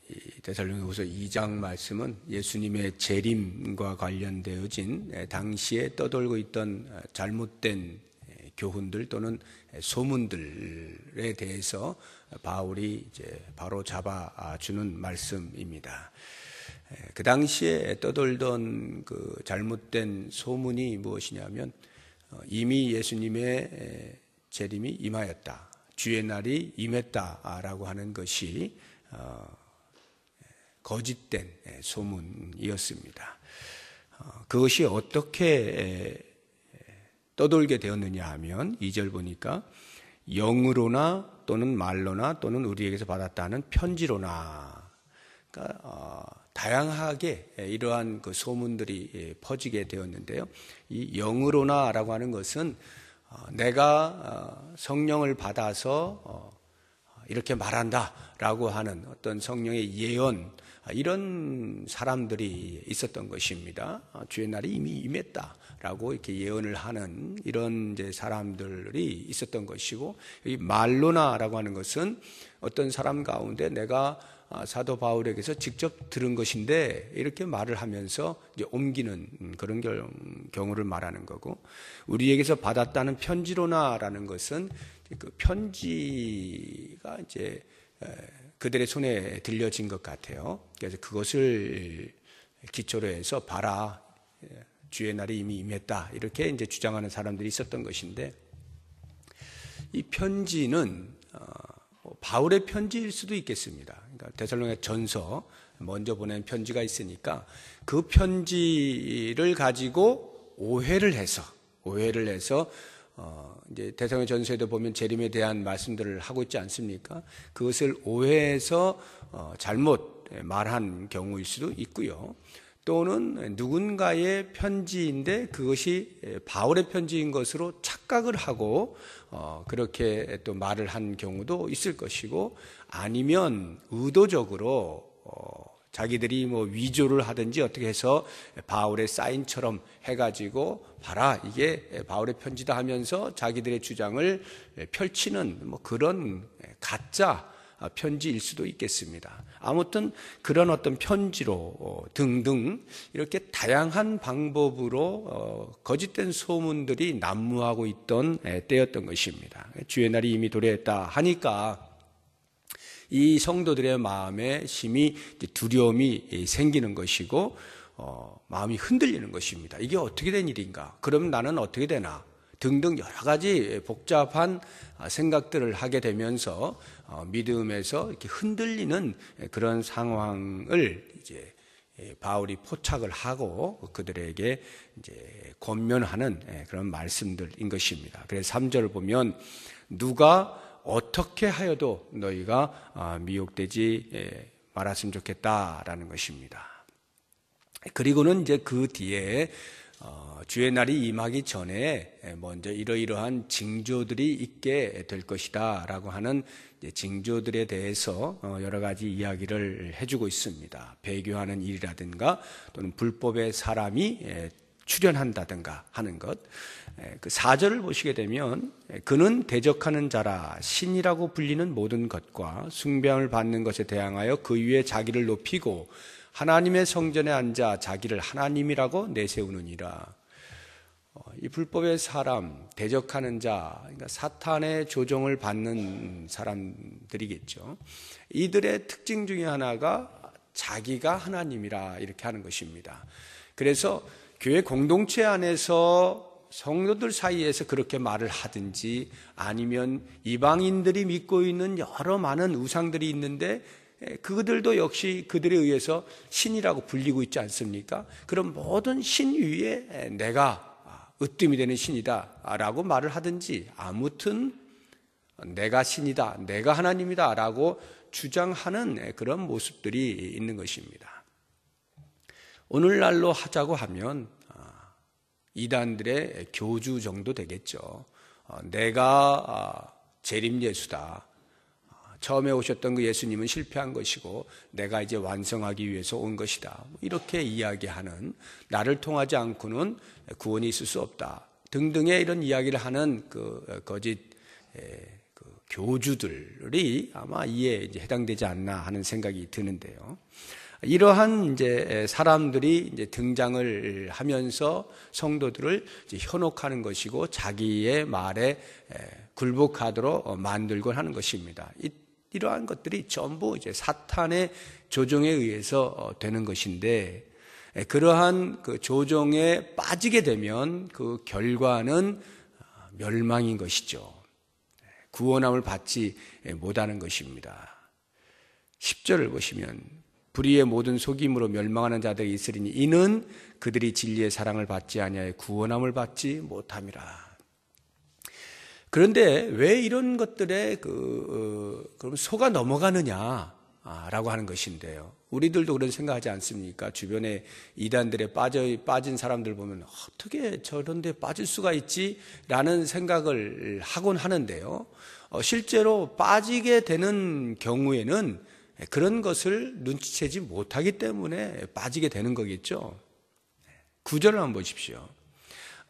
이 데살로니가후서 2장 말씀은 예수님의 재림과 관련되어진 당시에 떠돌고 있던 잘못된 교훈들 또는 소문들에 대해서 바울이 이제 바로 잡아주는 말씀입니다. 그 당시에 떠돌던 그 잘못된 소문이 무엇이냐면 이미 예수님의 재림이 임하였다, 주의 날이 임했다라고 하는 것이 거짓된 소문이었습니다. 그것이 어떻게 떠돌게 되었느냐 하면 2절 보니까 영으로나 또는 말로나 또는 우리에게서 받았다는 편지로나, 그러니까 다양하게 이러한 그 소문들이 퍼지게 되었는데요. 이 영으로나라고 하는 것은 내가 성령을 받아서 이렇게 말한다라고 하는 어떤 성령의 예언, 이런 사람들이 있었던 것입니다. 주의 날이 이미 임했다라고 이렇게 예언을 하는 이런 이제 사람들이 있었던 것이고, 이 말로나라고 하는 것은 어떤 사람 가운데 내가 사도 바울에게서 직접 들은 것인데 이렇게 말을 하면서 이제 옮기는 그런 경우를 말하는 거고, 우리에게서 받았다는 편지로나라는 것은 그 편지가 이제 그들의 손에 들려진 것 같아요. 그래서 그것을 기초로 해서 봐라, 주의 날이 이미 임했다, 이렇게 이제 주장하는 사람들이 있었던 것인데, 이 편지는 바울의 편지일 수도 있겠습니다. 그러니까 데살로니가 전서 먼저 보낸 편지가 있으니까 그 편지를 가지고 오해를 해서 이제 데살로니가 전서에도 보면 재림에 대한 말씀들을 하고 있지 않습니까? 그것을 오해해서 잘못 말한 경우일 수도 있고요. 또는 누군가의 편지인데 그것이 바울의 편지인 것으로 착각을 하고 그렇게 또 말을 한 경우도 있을 것이고, 아니면 의도적으로 자기들이 뭐 위조를 하든지 어떻게 해서 바울의 사인처럼 해가지고 봐라, 이게 바울의 편지다 하면서 자기들의 주장을 펼치는 뭐 그런 가짜 편지일 수도 있겠습니다. 아무튼 그런 어떤 편지로 등등 이렇게 다양한 방법으로 거짓된 소문들이 난무하고 있던 때였던 것입니다. 주의 날이 이미 도래했다 하니까 이 성도들의 마음에 심히 두려움이 생기는 것이고 마음이 흔들리는 것입니다. 이게 어떻게 된 일인가? 그럼 나는 어떻게 되나? 등등 여러 가지 복잡한 생각들을 하게 되면서 믿음에서 이렇게 흔들리는 그런 상황을 이제 바울이 포착을 하고 그들에게 이제 권면하는 그런 말씀들인 것입니다. 그래서 3절을 보면 누가 어떻게 하여도 너희가 미혹되지 말았으면 좋겠다라는 것입니다. 그리고는 이제 그 뒤에 주의 날이 임하기 전에 먼저 이러이러한 징조들이 있게 될 것이다 라고 하는 징조들에 대해서 여러 가지 이야기를 해주고 있습니다. 배교하는 일이라든가 또는 불법의 사람이 출현한다든가 하는 것. 그 4절을 보시게 되면 그는 대적하는 자라 신이라고 불리는 모든 것과 숭배함을 받는 것에 대항하여 그 위에 자기를 높이고 하나님의 성전에 앉아 자기를 하나님이라고 내세우느니라. 이 불법의 사람, 대적하는 자, 그러니까 사탄의 조종을 받는 사람들이겠죠. 이들의 특징 중에 하나가 자기가 하나님이라 이렇게 하는 것입니다. 그래서 교회 공동체 안에서 성도들 사이에서 그렇게 말을 하든지 아니면 이방인들이 믿고 있는 여러 많은 우상들이 있는데 그들도 역시 그들에 의해서 신이라고 불리고 있지 않습니까? 그럼 모든 신 위에 내가 으뜸이 되는 신이다 라고 말을 하든지 아무튼 내가 신이다, 내가 하나님이다 라고 주장하는 그런 모습들이 있는 것입니다. 오늘날로 하자고 하면 이단들의 교주 정도 되겠죠. 내가 재림 예수다. 처음에 오셨던 그 예수님은 실패한 것이고 내가 이제 완성하기 위해서 온 것이다. 이렇게 이야기하는, 나를 통하지 않고는 구원이 있을 수 없다 등등의 이런 이야기를 하는 그 거짓 그 교주들이 아마 이에 이제 해당되지 않나 하는 생각이 드는데요. 이러한 이제 사람들이 이제 등장을 하면서 성도들을 이제 현혹하는 것이고 자기의 말에 굴복하도록 만들곤 하는 것입니다. 이러한 것들이 전부 이제 사탄의 조종에 의해서 되는 것인데, 그러한 그 조종에 빠지게 되면 그 결과는 멸망인 것이죠. 구원함을 받지 못하는 것입니다. 10절을 보시면 불의의 모든 속임으로 멸망하는 자들이 있으리니 이는 그들이 진리의 사랑을 받지 아니하여 구원함을 받지 못함이라. 그런데 왜 이런 것들에 그럼 속아 넘어가느냐라고 하는 것인데요. 우리들도 그런 생각하지 않습니까? 주변에 이단들에 빠진 사람들 보면 어떻게 저런 데 빠질 수가 있지? 라는 생각을 하곤 하는데요. 실제로 빠지게 되는 경우에는 그런 것을 눈치채지 못하기 때문에 빠지게 되는 거겠죠. 9절을 한번 보십시오.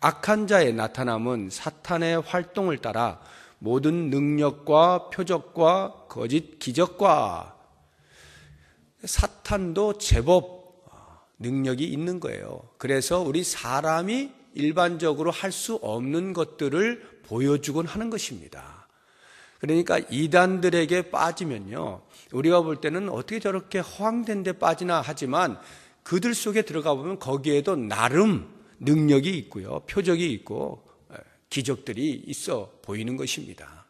악한 자의 나타남은 사탄의 활동을 따라 모든 능력과 표적과 거짓 기적과, 사탄도 제법 능력이 있는 거예요. 그래서 우리 사람이 일반적으로 할 수 없는 것들을 보여주곤 하는 것입니다. 그러니까 이단들에게 빠지면요, 우리가 볼 때는 어떻게 저렇게 허황된 데 빠지나 하지만 그들 속에 들어가 보면 거기에도 나름 능력이 있고요, 표적이 있고 기적들이 있어 보이는 것입니다.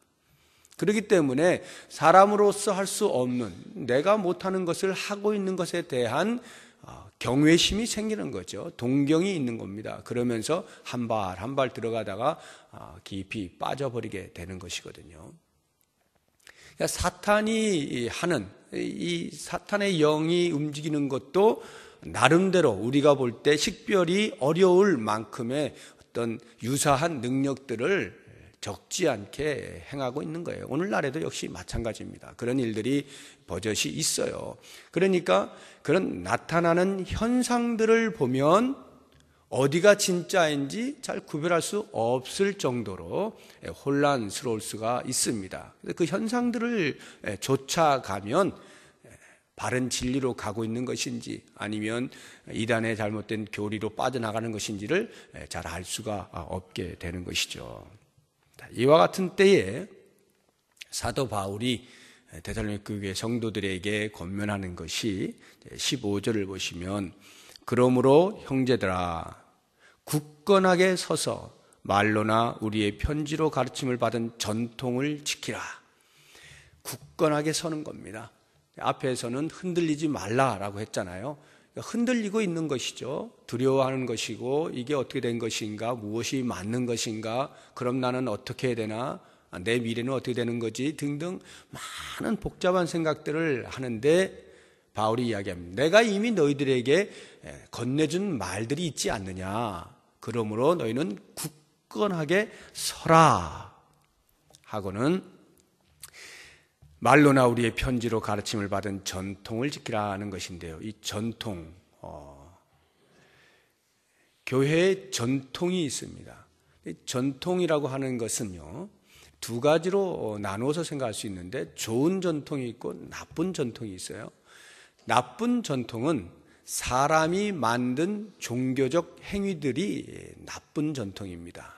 그렇기 때문에 사람으로서 할 수 없는, 내가 못하는 것을 하고 있는 것에 대한 경외심이 생기는 거죠. 동경이 있는 겁니다. 그러면서 한 발 한 발 들어가다가 깊이 빠져버리게 되는 것이거든요. 그러니까 사탄이 하는, 이 사탄의 영이 움직이는 것도 나름대로 우리가 볼 때 식별이 어려울 만큼의 어떤 유사한 능력들을 적지 않게 행하고 있는 거예요. 오늘날에도 역시 마찬가지입니다. 그런 일들이 버젓이 있어요. 그러니까 그런 나타나는 현상들을 보면 어디가 진짜인지 잘 구별할 수 없을 정도로 혼란스러울 수가 있습니다. 그 현상들을 쫓아가면 바른 진리로 가고 있는 것인지 아니면 이단의 잘못된 교리로 빠져나가는 것인지를 잘 알 수가 없게 되는 것이죠. 이와 같은 때에 사도 바울이 데살로니가 교회 성도들에게 권면하는 것이 15절을 보시면, 그러므로 형제들아 굳건하게 서서 말로나 우리의 편지로 가르침을 받은 전통을 지키라. 굳건하게 서는 겁니다. 앞에서는 흔들리지 말라라고 했잖아요. 흔들리고 있는 것이죠. 두려워하는 것이고, 이게 어떻게 된 것인가, 무엇이 맞는 것인가, 그럼 나는 어떻게 해야 되나, 내 미래는 어떻게 되는 거지 등등 많은 복잡한 생각들을 하는데, 바울이 이야기합니다. 내가 이미 너희들에게 건네준 말들이 있지 않느냐. 그러므로 너희는 굳건하게 서라 하고는 말로나 우리의 편지로 가르침을 받은 전통을 지키라는 것인데요. 이 전통, 교회에 전통이 있습니다. 전통이라고 하는 것은요, 두 가지로 나누어서 생각할 수 있는데, 좋은 전통이 있고 나쁜 전통이 있어요. 나쁜 전통은 사람이 만든 종교적 행위들이 나쁜 전통입니다.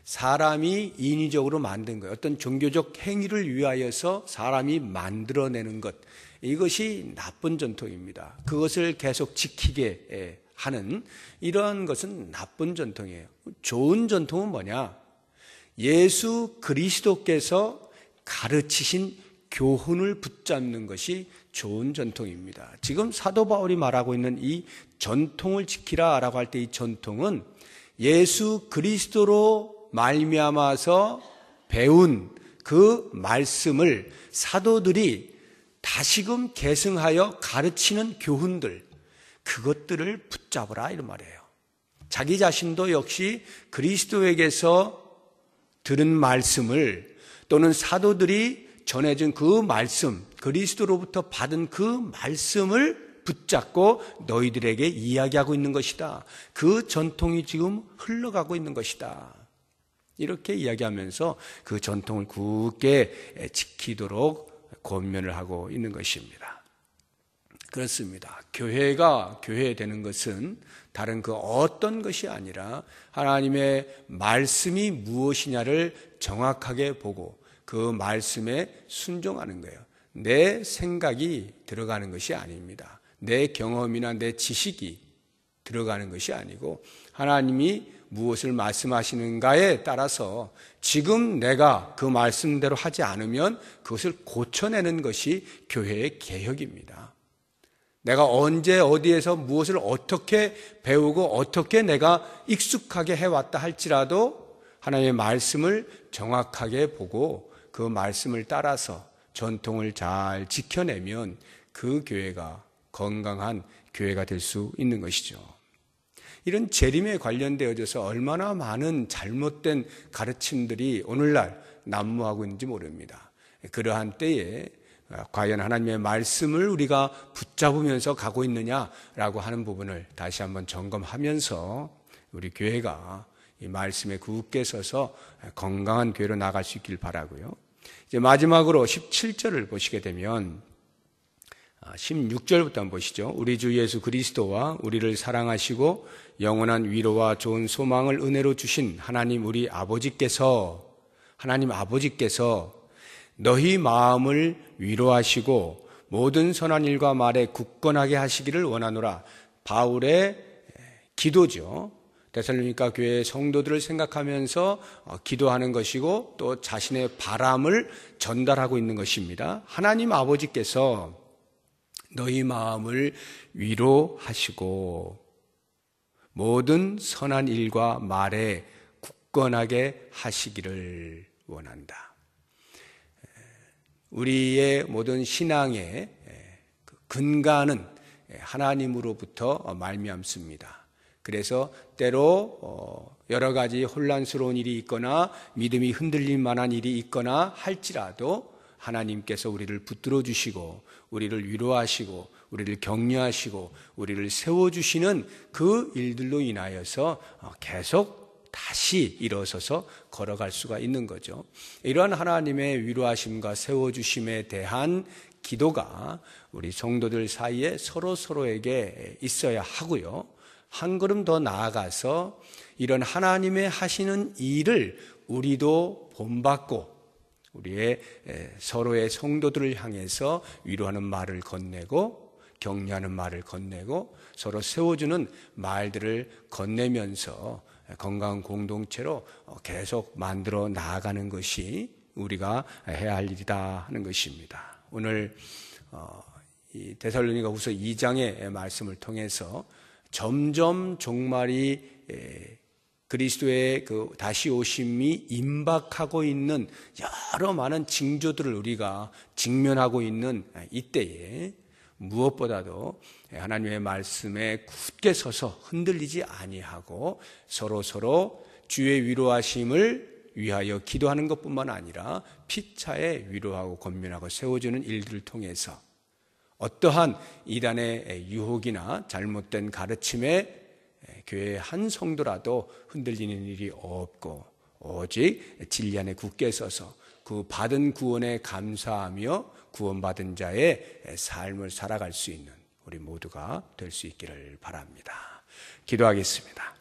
사람이 인위적으로 만든 것, 어떤 종교적 행위를 위하여서 사람이 만들어내는 것, 이것이 나쁜 전통입니다. 그것을 계속 지키게 하는 이러한 것은 나쁜 전통이에요. 좋은 전통은 뭐냐? 예수 그리스도께서 가르치신 교훈을 붙잡는 것이 좋은 전통입니다. 지금 사도 바울이 말하고 있는 이 전통을 지키라라고 할 때 이 전통은 예수 그리스도로 말미암아서 배운 그 말씀을 사도들이 다시금 계승하여 가르치는 교훈들, 그것들을 붙잡으라 이런 말이에요. 자기 자신도 역시 그리스도에게서 들은 말씀을, 또는 사도들이 전해준 그 말씀, 그리스도로부터 받은 그 말씀을 붙잡고 너희들에게 이야기하고 있는 것이다. 그 전통이 지금 흘러가고 있는 것이다. 이렇게 이야기하면서 그 전통을 굳게 지키도록 권면을 하고 있는 것입니다. 그렇습니다. 교회가 교회되는 것은 다른 그 어떤 것이 아니라 하나님의 말씀이 무엇이냐를 정확하게 보고 그 말씀에 순종하는 거예요. 내 생각이 들어가는 것이 아닙니다. 내 경험이나 내 지식이 들어가는 것이 아니고 하나님이 무엇을 말씀하시는가에 따라서 지금 내가 그 말씀대로 하지 않으면 그것을 고쳐내는 것이 교회의 개혁입니다. 내가 언제 어디에서 무엇을 어떻게 배우고 어떻게 내가 익숙하게 해왔다 할지라도 하나님의 말씀을 정확하게 보고 그 말씀을 따라서 전통을 잘 지켜내면 그 교회가 건강한 교회가 될 수 있는 것이죠. 이런 재림에 관련되어져서 얼마나 많은 잘못된 가르침들이 오늘날 난무하고 있는지 모릅니다. 그러한 때에 과연 하나님의 말씀을 우리가 붙잡으면서 가고 있느냐라고 하는 부분을 다시 한번 점검하면서 우리 교회가 이 말씀에 굳게 서서 건강한 교회로 나갈 수 있길 바라고요. 이제 마지막으로 17절을 보시게 되면 16절부터 한번 보시죠. 우리 주 예수 그리스도와 우리를 사랑하시고 영원한 위로와 좋은 소망을 은혜로 주신 하나님 우리 아버지께서 너희 마음을 위로하시고 모든 선한 일과 말에 굳건하게 하시기를 원하노라. 바울의 기도죠. 데살로니가 교회의 성도들을 생각하면서 기도하는 것이고 또 자신의 바람을 전달하고 있는 것입니다. 하나님 아버지께서 너희 마음을 위로하시고 모든 선한 일과 말에 굳건하게 하시기를 원한다. 우리의 모든 신앙의 근간은 하나님으로부터 말미암습니다. 그래서 때로 여러 가지 혼란스러운 일이 있거나 믿음이 흔들릴 만한 일이 있거나 할지라도 하나님께서 우리를 붙들어 주시고 우리를 위로하시고 우리를 격려하시고 우리를 세워주시는 그 일들로 인하여서 계속 다시 일어서서 걸어갈 수가 있는 거죠. 이러한 하나님의 위로하심과 세워주심에 대한 기도가 우리 성도들 사이에 서로에게 있어야 하고요. 한 걸음 더 나아가서 이런 하나님의 하시는 일을 우리도 본받고 우리의 서로의 성도들을 향해서 위로하는 말을 건네고 격려하는 말을 건네고 서로 세워주는 말들을 건네면서 건강한 공동체로 계속 만들어 나아가는 것이 우리가 해야 할 일이다 하는 것입니다. 오늘 이 데살로니가후서 2장의 말씀을 통해서 점점 종말이 그리스도의 그 다시 오심이 임박하고 있는 여러 많은 징조들을 우리가 직면하고 있는 이때에 무엇보다도 하나님의 말씀에 굳게 서서 흔들리지 아니하고 서로 주의 위로하심을 위하여 기도하는 것뿐만 아니라 피차에 위로하고 권면하고 세워주는 일들을 통해서 어떠한 이단의 유혹이나 잘못된 가르침에 교회의 한 성도라도 흔들리는 일이 없고 오직 진리 안에 굳게 서서 그 받은 구원에 감사하며 구원받은 자의 삶을 살아갈 수 있는 우리 모두가 될 수 있기를 바랍니다. 기도하겠습니다.